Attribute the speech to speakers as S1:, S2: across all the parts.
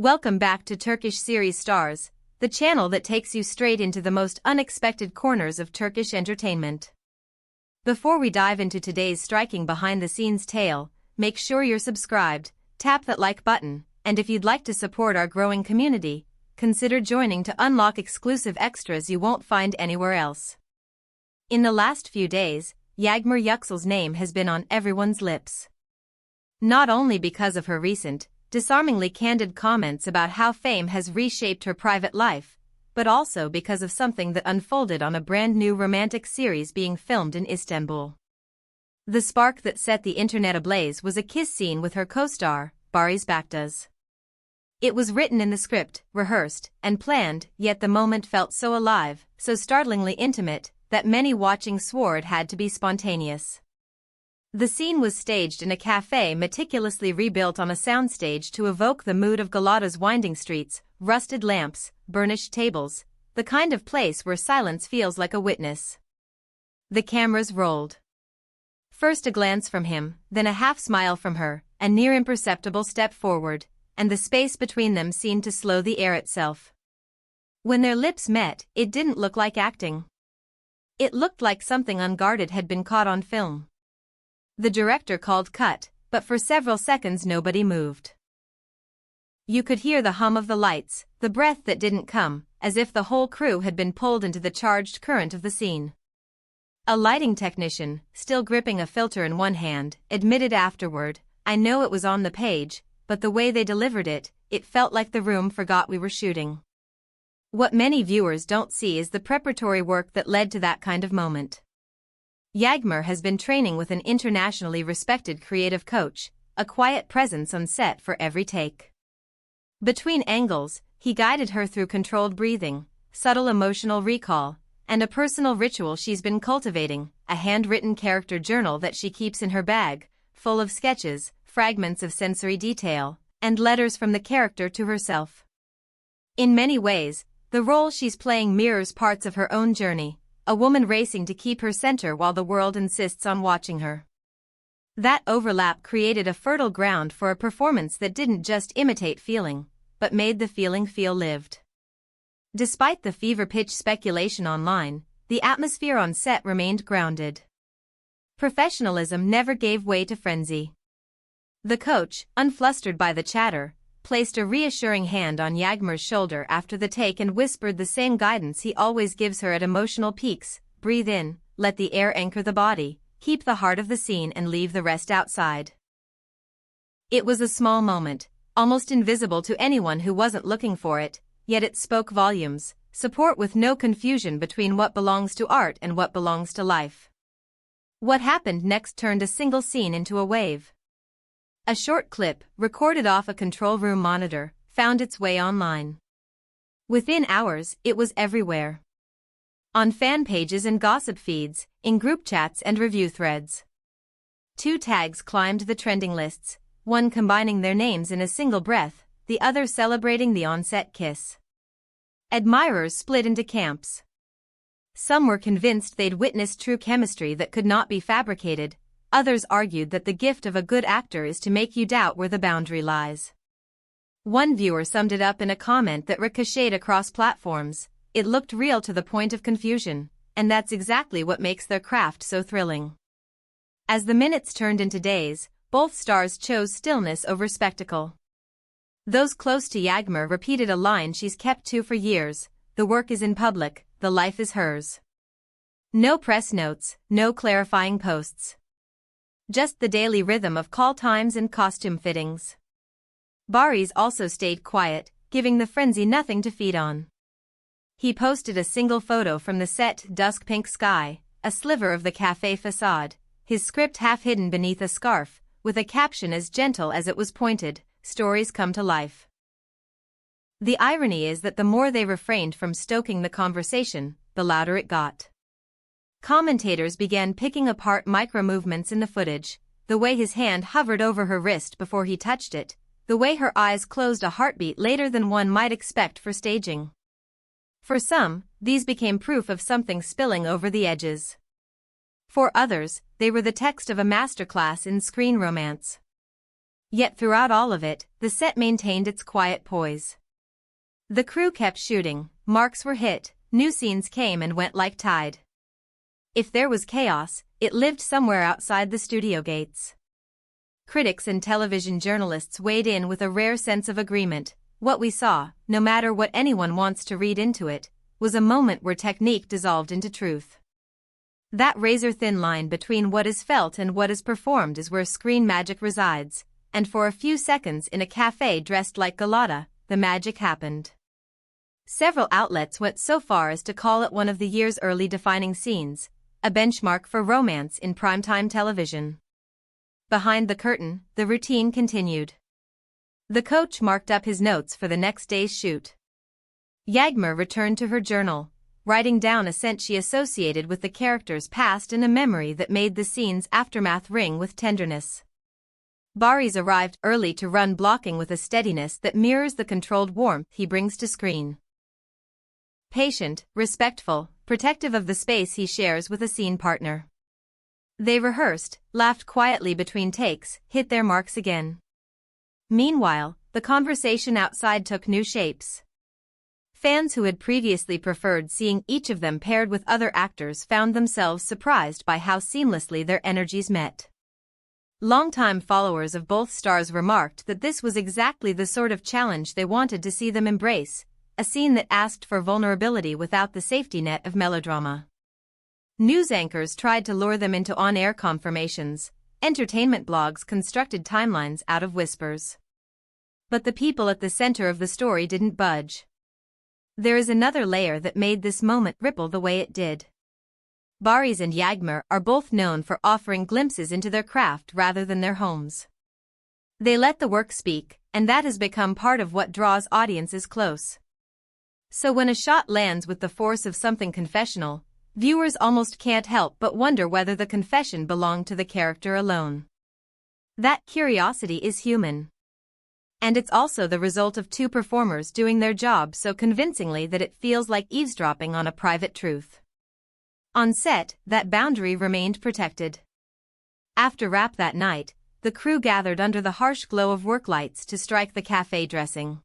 S1: Welcome back to Turkish Series Stars, the channel that takes you straight into the most unexpected corners of Turkish entertainment. Before we dive into today's striking behind-the-scenes tale, make sure you're subscribed, tap that like button, and if you'd like to support our growing community, consider joining to unlock exclusive extras you won't find anywhere else. In the last few days, Yagmar Yüksel's name has been on everyone's lips. Not only because of her recent, disarmingly candid comments about how fame has reshaped her private life, but also because of something that unfolded on a brand-new romantic series being filmed in Istanbul. The spark that set the internet ablaze was a kiss scene with her co-star, Barış. It was written in the script, rehearsed, and planned, yet the moment felt so alive, so startlingly intimate, that many watching swore it had to be spontaneous. The scene was staged in a cafe meticulously rebuilt on a soundstage to evoke the mood of Galata''s winding streets, rusted lamps, burnished tables, the kind of place where silence feels like a witness. The cameras rolled. First a glance from him, then a half-smile from her, a near imperceptible step forward, and the space between them seemed to slow the air itself. When their lips met, it didn't look like acting. It looked like something unguarded had been caught on film. The director called cut, but for several seconds nobody moved. You could hear the hum of the lights, the breath that didn't come, as if the whole crew had been pulled into the charged current of the scene. A lighting technician, still gripping a filter in one hand, admitted afterward, "I know it was on the page, but the way they delivered it, it felt like the room forgot we were shooting." What many viewers don't see is the preparatory work that led to that kind of moment. Yagmar has been training with an internationally respected creative coach, a quiet presence on set for every take. Between angles, he guided her through controlled breathing, subtle emotional recall, and a personal ritual she's been cultivating, a handwritten character journal that she keeps in her bag, full of sketches, fragments of sensory detail, and letters from the character to herself. In many ways, the role she's playing mirrors parts of her own journey, a woman racing to keep her center while the world insists on watching her. That overlap created a fertile ground for a performance that didn't just imitate feeling, but made the feeling feel lived. Despite the fever-pitch speculation online, the atmosphere on set remained grounded. Professionalism never gave way to frenzy. The coach, unflustered by the chatter, placed a reassuring hand on Yagmar's shoulder after the take and whispered the same guidance he always gives her at emotional peaks: breathe in, let the air anchor the body, keep the heart of the scene and leave the rest outside. It was a small moment, almost invisible to anyone who wasn't looking for it, yet it spoke volumes, support with no confusion between what belongs to art and what belongs to life. What happened next turned a single scene into a wave. A short clip, recorded off a control room monitor, found its way online. Within hours, it was everywhere. On fan pages and gossip feeds, in group chats and review threads. 2 tags climbed the trending lists, one combining their names in a single breath, the other celebrating the on-set kiss. Admirers split into camps. Some were convinced they'd witnessed true chemistry that could not be fabricated. Others argued that the gift of a good actor is to make you doubt where the boundary lies. One viewer summed it up in a comment that ricocheted across platforms: "It looked real to the point of confusion, and that's exactly what makes their craft so thrilling." As the minutes turned into days, both stars chose stillness over spectacle. Those close to Yagmar repeated a line she's kept to for years: "The work is in public, the life is hers." No press notes, no clarifying posts. Just the daily rhythm of call times and costume fittings. Barış also stayed quiet, giving the frenzy nothing to feed on. He posted a single photo from the set: dusk pink sky, a sliver of the cafe facade, his script half hidden beneath a scarf, with a caption as gentle as it was pointed: "Stories come to life." The irony is that the more they refrained from stoking the conversation, the louder it got. Commentators began picking apart micro-movements in the footage: the way his hand hovered over her wrist before he touched it, the way her eyes closed a heartbeat later than one might expect for staging. For some, these became proof of something spilling over the edges. For others, they were the text of a masterclass in screen romance. Yet throughout all of it, the set maintained its quiet poise. The crew kept shooting, marks were hit, new scenes came and went like tide. If there was chaos, it lived somewhere outside the studio gates. Critics and television journalists weighed in with a rare sense of agreement. What we saw, no matter what anyone wants to read into it, was a moment where technique dissolved into truth. That razor-thin line between what is felt and what is performed is where screen magic resides, and for a few seconds in a cafe dressed like Galata, the magic happened. Several outlets went so far as to call it one of the year's early defining scenes, a benchmark for romance in primetime television. Behind the curtain, the routine continued. The coach marked up his notes for the next day's shoot. Yagmar returned to her journal, writing down a scent she associated with the character's past and a memory that made the scene's aftermath ring with tenderness. Barış arrived early to run blocking with a steadiness that mirrors the controlled warmth he brings to screen. Patient, respectful, protective of the space he shares with a scene partner. They rehearsed, laughed quietly between takes, hit their marks again. Meanwhile, the conversation outside took new shapes. Fans who had previously preferred seeing each of them paired with other actors found themselves surprised by how seamlessly their energies met. Longtime followers of both stars remarked that this was exactly the sort of challenge they wanted to see them embrace, a scene that asked for vulnerability without the safety net of melodrama. News anchors tried to lure them into on-air confirmations, entertainment blogs constructed timelines out of whispers. But the people at the center of the story didn't budge. There is another layer that made this moment ripple the way it did. Barış and Yagmar are both known for offering glimpses into their craft rather than their homes. They let the work speak, and that has become part of what draws audiences close. So when a shot lands with the force of something confessional, viewers almost can't help but wonder whether the confession belonged to the character alone. That curiosity is human. And it's also the result of two performers doing their job so convincingly that it feels like eavesdropping on a private truth. On set, that boundary remained protected. After wrap that night, the crew gathered under the harsh glow of work lights to strike the cafe dressing.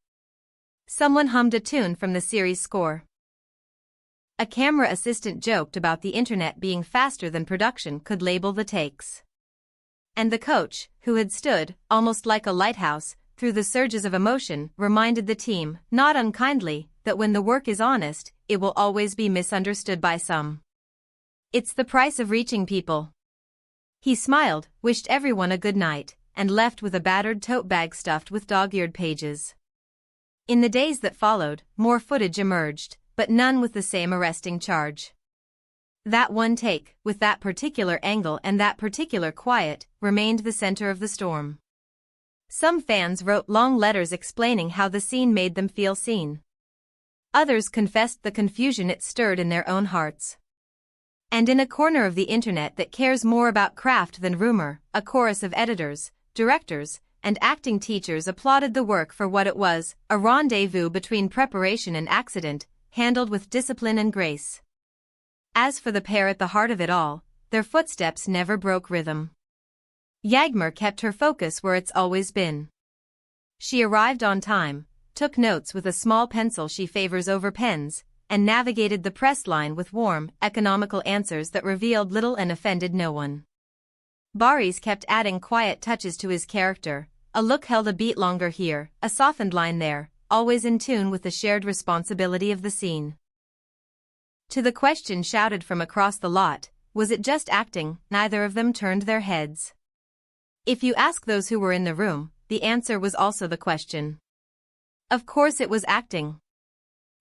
S1: Someone hummed a tune from the series score. A camera assistant joked about the internet being faster than production could label the takes. And the coach, who had stood, almost like a lighthouse, through the surges of emotion, reminded the team, not unkindly, that when the work is honest, it will always be misunderstood by some. It's the price of reaching people. He smiled, wished everyone a good night, and left with a battered tote bag stuffed with dog-eared pages. In the days that followed, more footage emerged, but none with the same arresting charge. That one take, with that particular angle and that particular quiet, remained the center of the storm. Some fans wrote long letters explaining how the scene made them feel seen. Others confessed the confusion it stirred in their own hearts. And in a corner of the internet that cares more about craft than rumor, a chorus of editors, directors, and acting teachers applauded the work for what it was, a rendezvous between preparation and accident, handled with discipline and grace. As for the pair at the heart of it all, their footsteps never broke rhythm. Yagmar kept her focus where it's always been. She arrived on time, took notes with a small pencil she favors over pens, and navigated the press line with warm, economical answers that revealed little and offended no one. Barış kept adding quiet touches to his character, a look held a beat longer here, a softened line there, always in tune with the shared responsibility of the scene. To the question shouted from across the lot, was it just acting? Neither of them turned their heads. If you ask those who were in the room, the answer was also the question. Of course it was acting.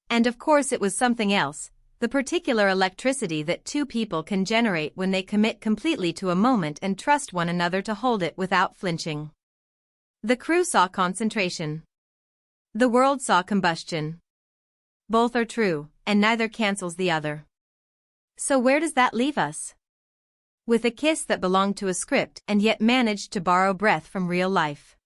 S1: And of course it was something else, the particular electricity that two people can generate when they commit completely to a moment and trust one another to hold it without flinching. The crew saw concentration. The world saw combustion. Both are true, and neither cancels the other. So where does that leave us? With a kiss that belonged to a script and yet managed to borrow breath from real life.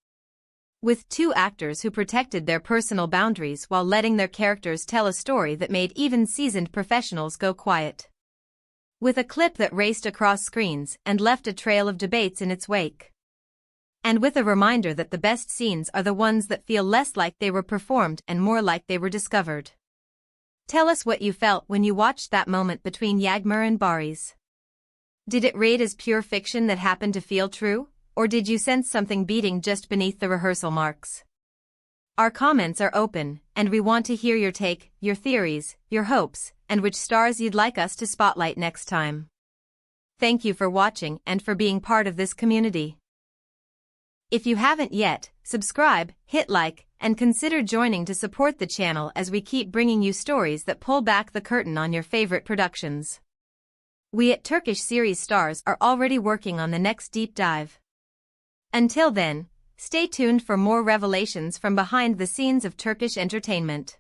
S1: With two actors who protected their personal boundaries while letting their characters tell a story that made even seasoned professionals go quiet. With a clip that raced across screens and left a trail of debates in its wake. And with a reminder that the best scenes are the ones that feel less like they were performed and more like they were discovered. Tell us what you felt when you watched that moment between Yagmar and Barış. Did it read as pure fiction that happened to feel true, or did you sense something beating just beneath the rehearsal marks? Our comments are open, and we want to hear your take, your theories, your hopes, and which stars you'd like us to spotlight next time. Thank you for watching and for being part of this community. If you haven't yet, subscribe, hit like, and consider joining to support the channel as we keep bringing you stories that pull back the curtain on your favorite productions. We at Turkish Series Stars are already working on the next deep dive. Until then, stay tuned for more revelations from behind the scenes of Turkish entertainment.